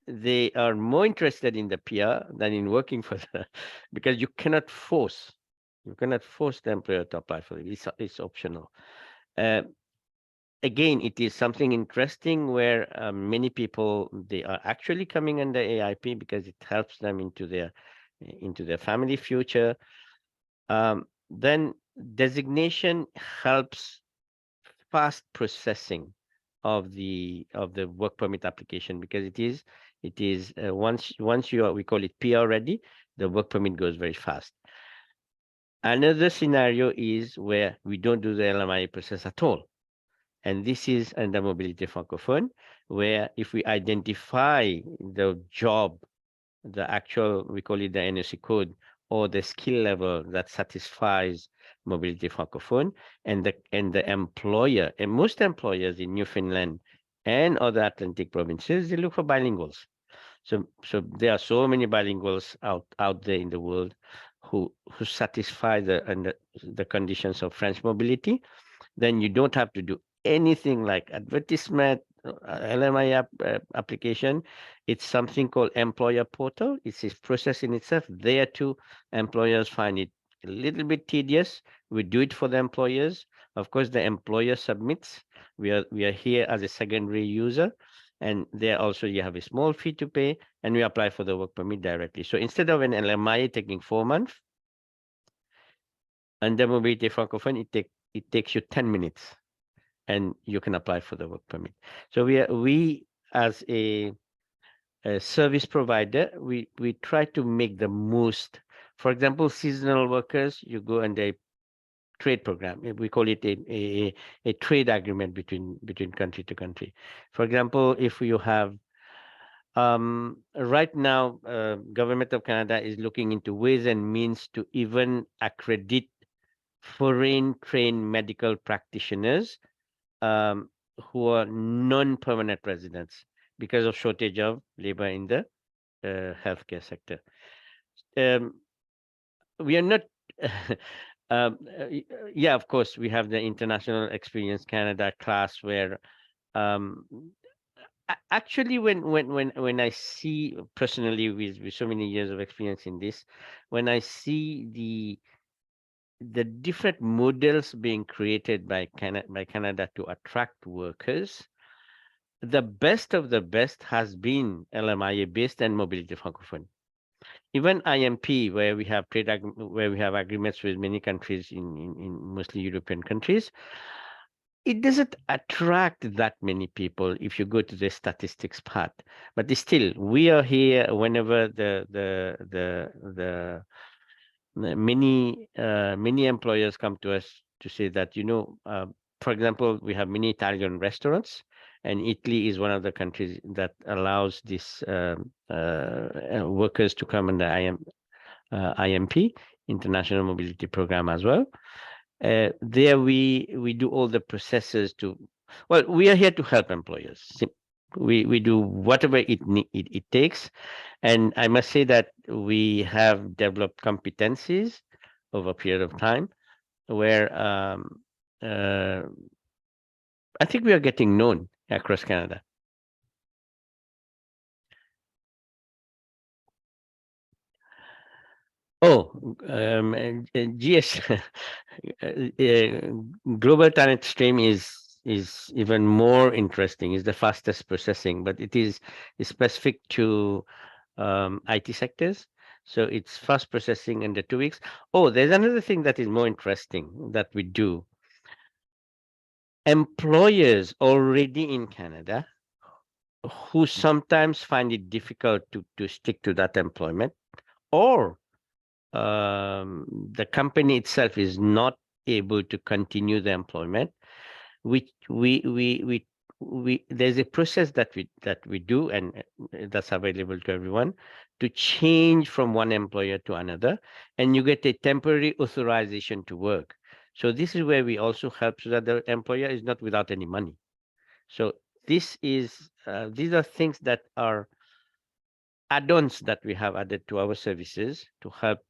they are more interested in the PR than in working for the, because you cannot force the employer to apply for it. It's optional. Uh, Again, it is something interesting where many people, they are actually coming under AIP because it helps them into their family future. Then designation helps fast processing of the work permit application because it is once you are, we call it PR ready, the work permit goes very fast. Another scenario is where we don't do the LMIA process at all. And this is under mobility francophone, where if we identify the job, the actual, we call it the NOC code, or the skill level that satisfies mobility francophone, and the employer, and most employers in Newfoundland and other Atlantic provinces, they look for bilinguals. So there are so many bilinguals out there in the world who satisfy the conditions of French mobility. Then you don't have to do anything like advertisement, LMI application. It's something called employer portal. It's a process in itself. There too, employers find it a little bit tedious. We do it for the employers. Of course, the employer submits. We are here as a secondary user. And there also you have a small fee to pay, and we apply for the work permit directly. So instead of an LMI taking 4 months, under mobility francophone, it takes you 10 minutes and you can apply for the work permit. So we as a service provider, we try to make the most. For example, seasonal workers, you go under a trade program. We call it a trade agreement between country to country. For example, if you have right now, Government of Canada is looking into ways and means to even accredit foreign trained medical practitioners who are non-permanent residents because of shortage of labor in the healthcare sector. We are not, yeah, of course, we have the International Experience Canada class where actually when I see personally with so many years of experience in this, when I see the different models being created by Canada to attract workers, the best of the best has been LMIA based and mobility francophone. Even IMP, where we have where we have agreements with many countries in mostly European countries, it doesn't attract that many people if you go to the statistics part. But still, we are here whenever many employers come to us to say that, for example, we have many Italian restaurants, and Italy is one of the countries that allows these workers to come under IMP, International Mobility Program as well. There we do all the processes well, we are here to help employers. We do whatever it takes. And I must say that we have developed competencies over a period of time where I think we are getting known across Canada. Oh, GS, Global Talent Stream is even more interesting. It's the fastest processing, but it is specific to IT sectors. So it's fast processing under 2 weeks. Oh, there's another thing that is more interesting that we do. Employers already in Canada who sometimes find it difficult to stick to that employment, or the company itself is not able to continue the employment, which we there's a process that we do, and that's available to everyone, to change from one employer to another, and you get a temporary authorization to work. So this is where we also help, so that the employer is not without any money. So these are things that are add-ons that we have added to our services to help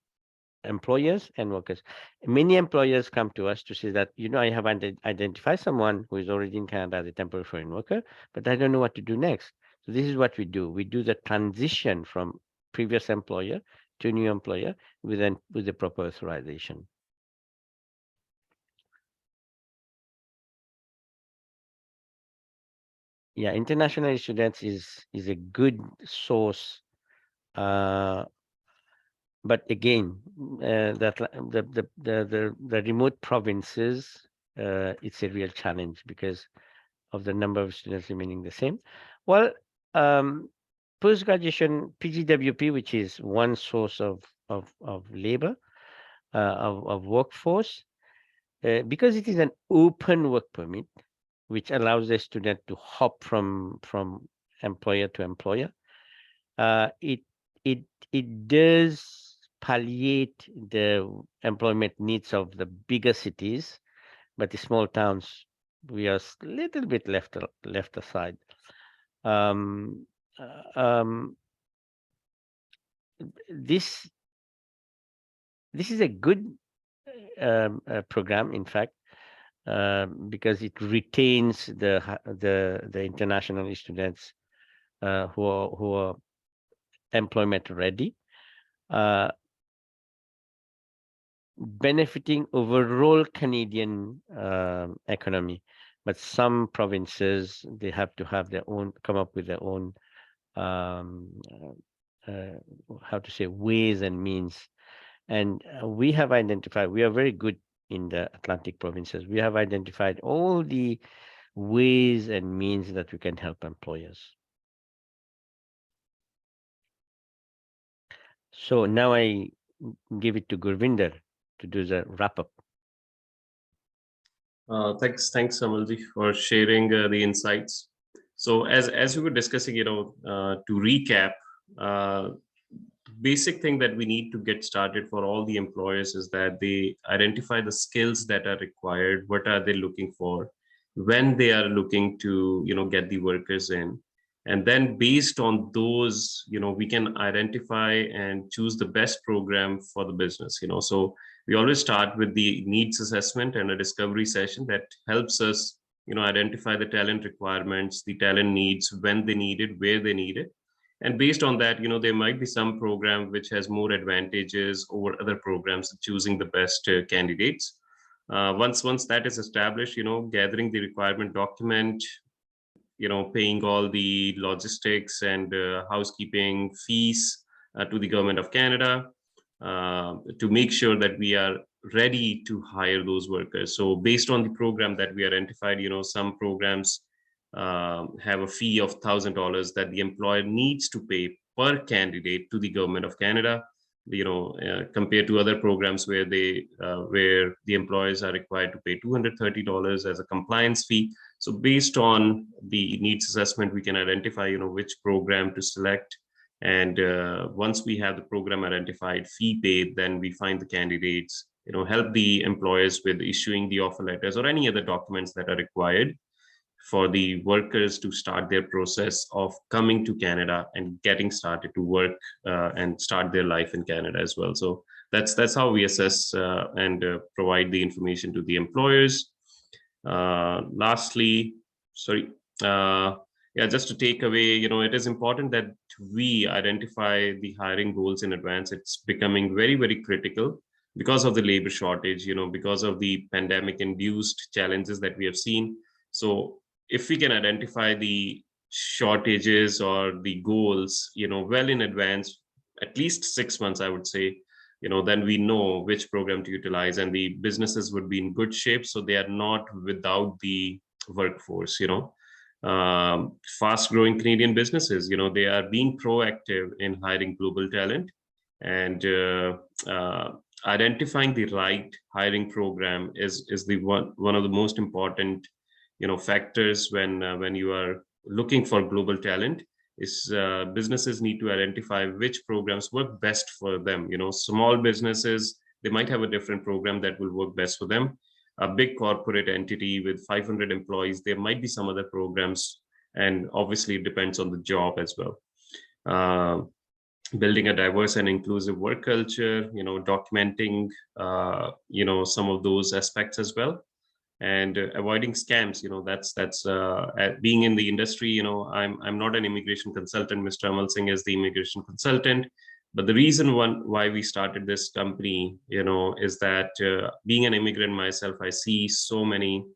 employers and workers. Many employers come to us to say that, I have identified someone who is already in Canada as a temporary foreign worker, but I don't know what to do next. So this is what we do. We do the transition from previous employer to new employer with the proper authorization. Yeah, international students is a good source, but again, the remote provinces, it's a real challenge because of the number of students remaining the same. Well, post-graduation PGWP, which is one source of labor, of workforce, because it is an open work permit, which allows the student to hop from employer to employer. It does palliate the employment needs of the bigger cities, but the small towns, we are a little bit left aside. This is a good program, in fact, because it retains the international students who are employment ready, benefiting overall Canadian economy. But some provinces, they have to have their own, come up with their own, how to say, ways and means. And we have identified, we are very good in the Atlantic provinces. We have identified all the ways and means that we can help employers. So now I give it to Gurvinder to do the wrap up. Thanks, Samalji, for sharing the insights. So as we were discussing, to recap, basic thing that we need to get started for all the employers is that they identify the skills that are required. What are they looking for when they are looking to, get the workers in? And then based on those, we can identify and choose the best program for the business, So we always start with the needs assessment and a discovery session that helps us, identify the talent requirements, the talent needs, when they need it, where they need it. And based on that, there might be some program which has more advantages over other programs, choosing the best candidates. Once that is established, gathering the requirement document, paying all the logistics and housekeeping fees to the government of Canada to make sure that we are ready to hire those workers. So based on the program that we identified, some programs have a fee of $1,000 that the employer needs to pay per candidate to the government of Canada, compared to other programs where where the employers are required to pay $230 as a compliance fee. So based on the needs assessment, we can identify, which program to select. And once we have the program identified, fee paid, then we find the candidates, help the employers with issuing the offer letters or any other documents that are required for the workers to start their process of coming to Canada and getting started to work and start their life in Canada as well. So that's how we assess and provide the information to the employers. Lastly, just to take away, it is important that we identify the hiring goals in advance. It's becoming very, very critical because of the labor shortage, because of the pandemic induced challenges that we have seen. So if we can identify the shortages or the goals, well in advance, at least 6 months, I would say, then we know which program to utilize, and the businesses would be in good shape. So they are not without the workforce, fast growing Canadian businesses, they are being proactive in hiring global talent. And identifying the right hiring program is the one of the most important, factors when you are looking for global talent. Is businesses need to identify which programs work best for them. Small businesses, they might have a different program that will work best for them. A big corporate entity with 500 employees, there might be some other programs, and obviously it depends on the job as well. Building a diverse and inclusive work culture, documenting, some of those aspects as well, and avoiding scams. That's being in the industry. I'm not an immigration consultant. Mr. Amal Singh is the immigration consultant. But the reason why we started this company, is that being an immigrant myself, I see so many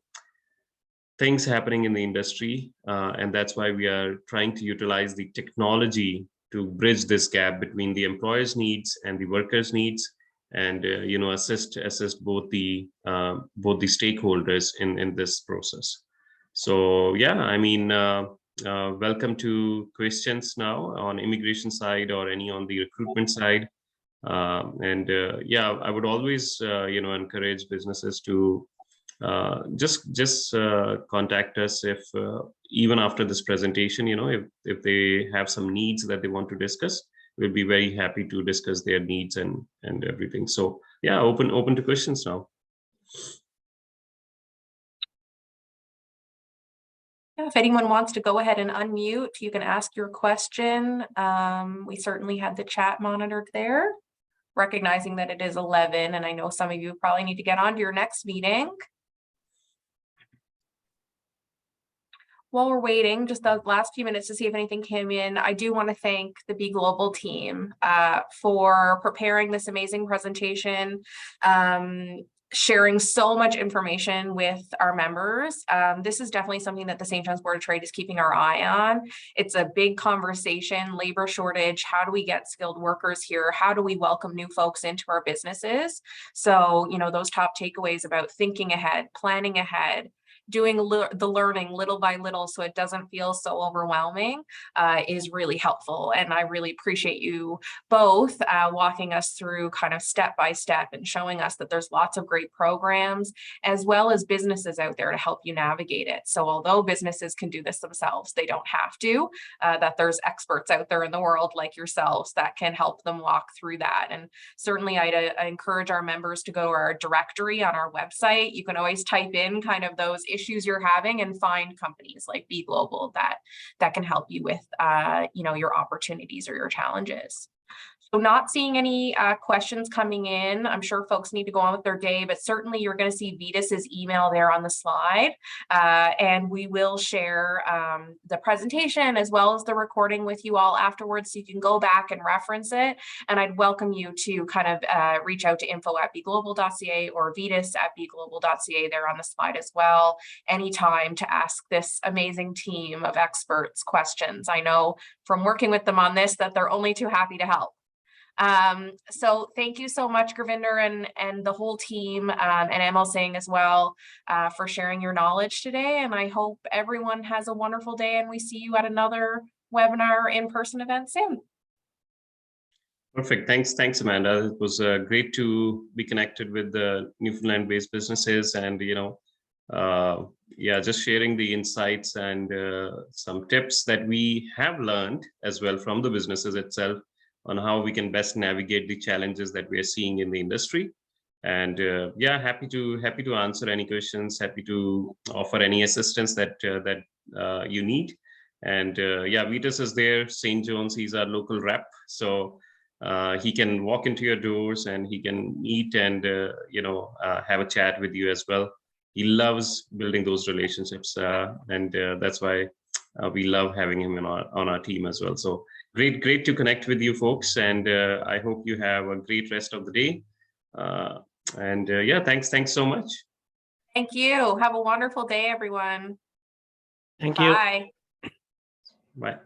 things happening in the industry, and that's why we are trying to utilize the technology to bridge this gap between the employer's needs and the workers' needs, and assist both the stakeholders in this process. So yeah, I mean, welcome to questions now on immigration side or any on the recruitment side. And yeah, I would always encourage businesses to just contact us if even after this presentation, if they have some needs that they want to discuss, we'll be very happy to discuss their needs and everything. So yeah, open to questions now. Yeah, if anyone wants to go ahead and unmute, you can ask your question. We certainly had the chat monitored there, recognizing that it is 11, and I know some of you probably need to get on to your next meeting. While we're waiting, just the last few minutes to see if anything came in, I do want to thank the BeGlobal team for preparing this amazing presentation, sharing so much information with our members. This is definitely something that the St. John's Board of Trade is keeping our eye on. It's a big conversation, labor shortage. How do we get skilled workers here? How do we welcome new folks into our businesses? So, those top takeaways about thinking ahead, planning ahead, doing the learning little by little so it doesn't feel so overwhelming is really helpful. And I really appreciate you both walking us through kind of step by step and showing us that there's lots of great programs as well as businesses out there to help you navigate it. So although businesses can do this themselves, they don't have to, that there's experts out there in the world like yourselves that can help them walk through that. And certainly I encourage our members to go to our directory on our website. You can always type in kind of those issues you're having and find companies like BeGlobal that can help you with your opportunities or your challenges. So not seeing any questions coming in. I'm sure folks need to go on with their day, but certainly you're going to see Vitas's email there on the slide. And we will share the presentation as well as the recording with you all afterwards, so you can go back and reference it. And I'd welcome you to kind of reach out to info@beglobal.ca or vitas@beglobal.ca there on the slide as well, anytime to ask this amazing team of experts questions. I know from working with them on this that they're only too happy to help. So thank you so much, Gurvinder and the whole team, and Amal Singh as well, for sharing your knowledge today. And I hope everyone has a wonderful day and we see you at another webinar in-person event soon. Perfect. Thanks, Amanda. It was great to be connected with the Newfoundland-based businesses, and yeah, just sharing the insights and some tips that we have learned as well from the businesses itself on how we can best navigate the challenges that we are seeing in the industry. And yeah, happy to answer any questions, happy to offer any assistance that you need. And yeah, Vitas is there, St. John's, he's our local rep. So he can walk into your doors and he can meet and have a chat with you as well. He loves building those relationships, and that's why we love having him on our team as well. So great to connect with you folks, and I hope you have a great rest of the day. And yeah, thanks so much. Thank you. Have a wonderful day, everyone. Thank you. Bye. Bye.